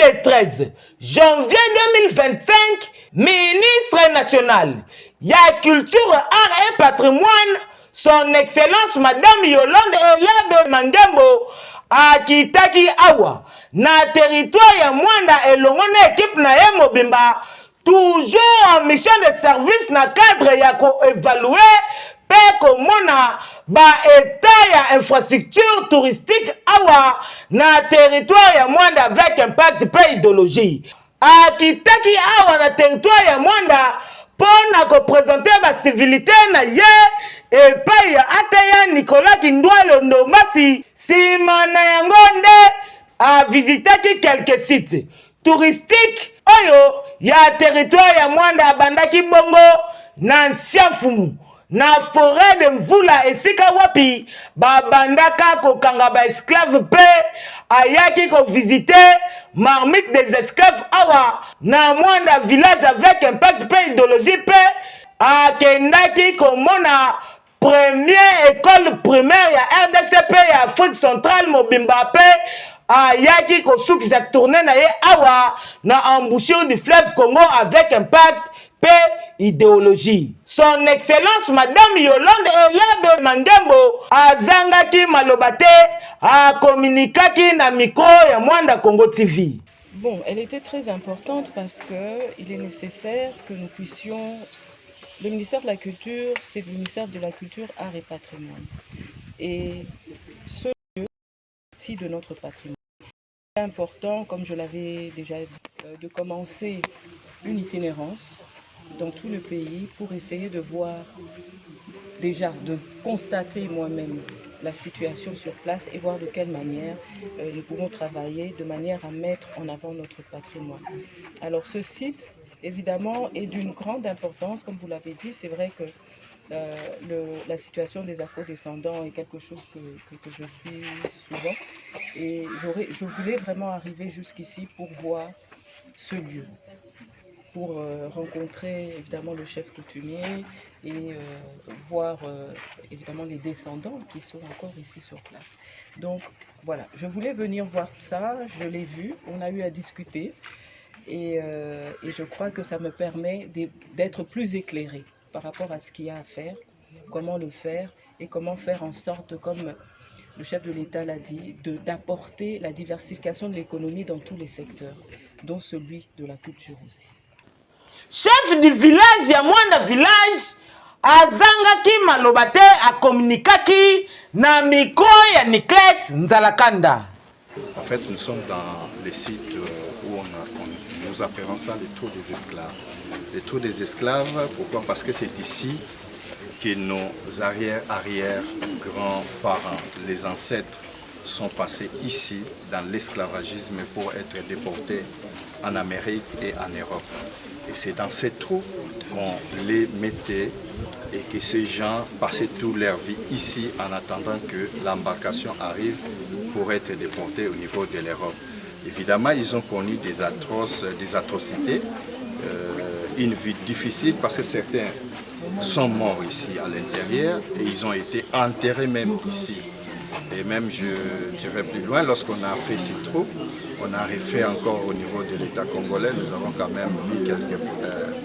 le 13 janvier 2025, ministre national ya culture, art et patrimoine, son excellence madame Yolande Elabe Mangembo akitaki awa na territoire ya Mwanda elongo na équipe na ye mobimba, toujours en mission de service na cadre ya ko-évaluer pe komona ba état ya infrastructure touristique awa na territoire ya Mwanda avec impact pe idéologie. Akitaki awa na territoire ya Mwanda pona ko présenter ba civilité na ye epai ya Ateya Nicolas Kindwalo Ndombasi. Sima na yango nde a visitaki quelques sites touristiques oyo ya territoire ya Mwanda, abandaki bongo na Nsiafumu na forêt de Mvula esika wapi babandaka kokanga ba esclave pe ayaki ko visiter marmite des esclaves awa na Mwanda village avec impact pe idéologie pe akendaki komona première école primaire ya RDCP ya Afrique centrale mobimba pe ayaki kosukisa tourner na ye awa na embouchure du fleuve Congo avec impact pe idéologie. Son excellence madame Yolande Elabe Mangembo azangaki malobate a communiquaki na micro ya Mwanda Congo TV. Bon, elle était très importante parce que il est nécessaire que nous puissions. Le ministère de la Culture, c'est le ministère de la Culture, Art et Patrimoine. Et ce lieu est partie de notre patrimoine. C'est important, comme je l'avais déjà dit, de commencer une itinérance dans tout le pays pour essayer de voir, déjà, de constater moi-même la situation sur place et voir de quelle manière nous pouvons travailler de manière à mettre en avant notre patrimoine. Alors ce site, évidemment, est d'une grande importance, comme vous l'avez dit. C'est vrai que la situation des afro-descendants est quelque chose que je suis souvent. Et je voulais vraiment arriver jusqu'ici pour voir ce lieu, pour rencontrer évidemment le chef coutumier et voir évidemment les descendants qui sont encore ici sur place. Donc voilà, je voulais venir voir ça, je l'ai vu, on a eu à discuter. Et je crois que ça me permet d'être plus éclairée par rapport à ce qu'il y a à faire, comment le faire et comment faire en sorte, comme le chef de l'État l'a dit, d'apporter la diversification de l'économie dans tous les secteurs, dont celui de la culture aussi. Chef du village ya Mwanda village azangaki malobate a communiquaki na micro ya Niclette Nzalakanda. En fait, nous sommes dans les sites où nous appelons ça les trous des esclaves. Les trous des esclaves, pourquoi? Parce que c'est ici que nos arrière-grands-parents, les ancêtres, sont passés ici dans l'esclavagisme pour être déportés en Amérique et en Europe. Et c'est dans ces trous qu'on les mettait et que ces gens passaient toute leur vie ici en attendant que l'embarcation arrive pour être déportés au niveau de l'Europe. Évidemment, ils ont connu des atrocités, une vie difficile parce que certains sont morts ici à l'intérieur et ils ont été enterrés même ici. Et même, je dirais plus loin, lorsqu'on a fait ces trous, on a refait encore au niveau de l'État congolais, nous avons quand même vu quelques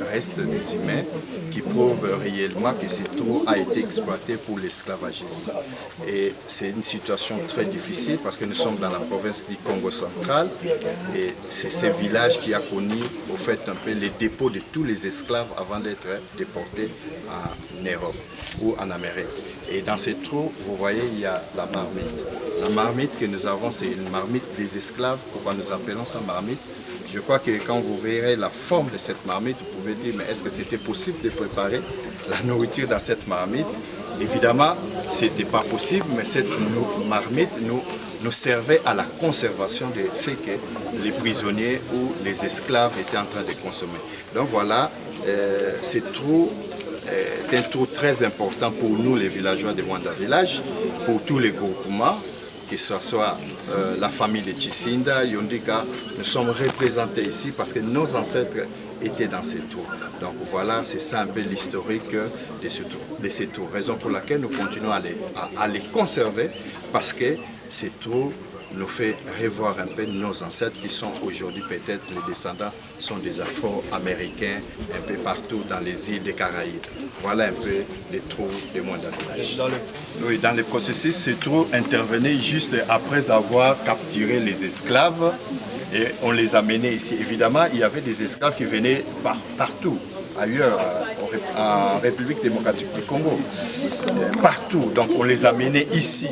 restes des humains qui prouvent réellement que ces trous a été exploité pour l'esclavagisme. Et c'est une situation très difficile parce que nous sommes dans la province du Congo central et c'est ce village qui a connu au fait un peu les dépôts de tous les esclaves avant d'être déportés en Europe ou en Amérique. Et dans ces trous, vous voyez, il y a la marmite. La marmite que nous avons, c'est une marmite des esclaves. Pourquoi nous appelons ça marmite? Je crois que quand vous verrez la forme de cette marmite, vous pouvez dire, mais est-ce que c'était possible de préparer la nourriture dans cette marmite? Évidemment, ce n'était pas possible, mais cette marmite nous servait à la conservation de ce que les prisonniers ou les esclaves étaient en train de consommer. Donc voilà, ces trous est un trou très important pour nous, les villageois de Mwanda Village, pour tous les groupements, que ce soit la famille de Chisinda, Yondika, nous sommes représentés ici parce que nos ancêtres étaient dans ces trous. Donc voilà, c'est ça un peu l'historique de ces trous. Raison pour laquelle nous continuons à les conserver parce que ces trous nous fait revoir un peu nos ancêtres qui sont aujourd'hui peut-être les descendants, sont des Afro-Américains un peu partout dans les îles des Caraïbes. Voilà un peu les trous des moindres villages. Oui, dans le processus, ces trous intervenaient juste après avoir capturé les esclaves et on les amenait ici. Évidemment, il y avait des esclaves qui venaient partout, ailleurs, en République démocratique du Congo, partout. Donc on les amenait ici.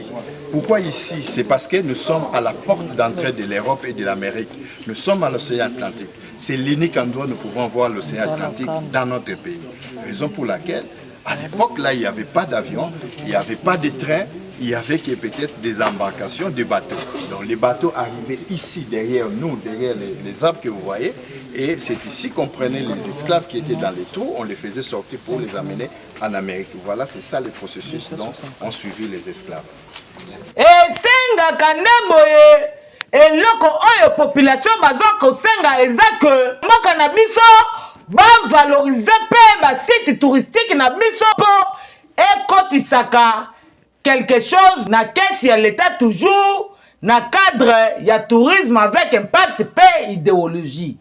Pourquoi ici? C'est parce que nous sommes à la porte d'entrée de l'Europe et de l'Amérique. Nous sommes à l'océan Atlantique. C'est l'unique endroit où nous pouvons voir l'océan Atlantique dans notre pays. Raison pour laquelle, à l'époque, là, il n'y avait pas d'avion, il n'y avait pas de train, il y avait peut-être des embarcations, des bateaux. Donc les bateaux arrivaient ici, derrière nous, derrière les arbres que vous voyez. Et c'est ici qu'on prenait les esclaves qui étaient dans les trous, on les faisait sortir pour les amener en Amérique. Voilà, c'est ça le processus dont ont suivi les esclaves. esengaka nde boye eloko oyo population bazwa kosenga eza ke mboka na biso bavalorize mpe basite touristique na biso mpo ekotisaka quelque chose na kesi ya l'État toujours na cadre ya tourisme avec impact mpe idéologie.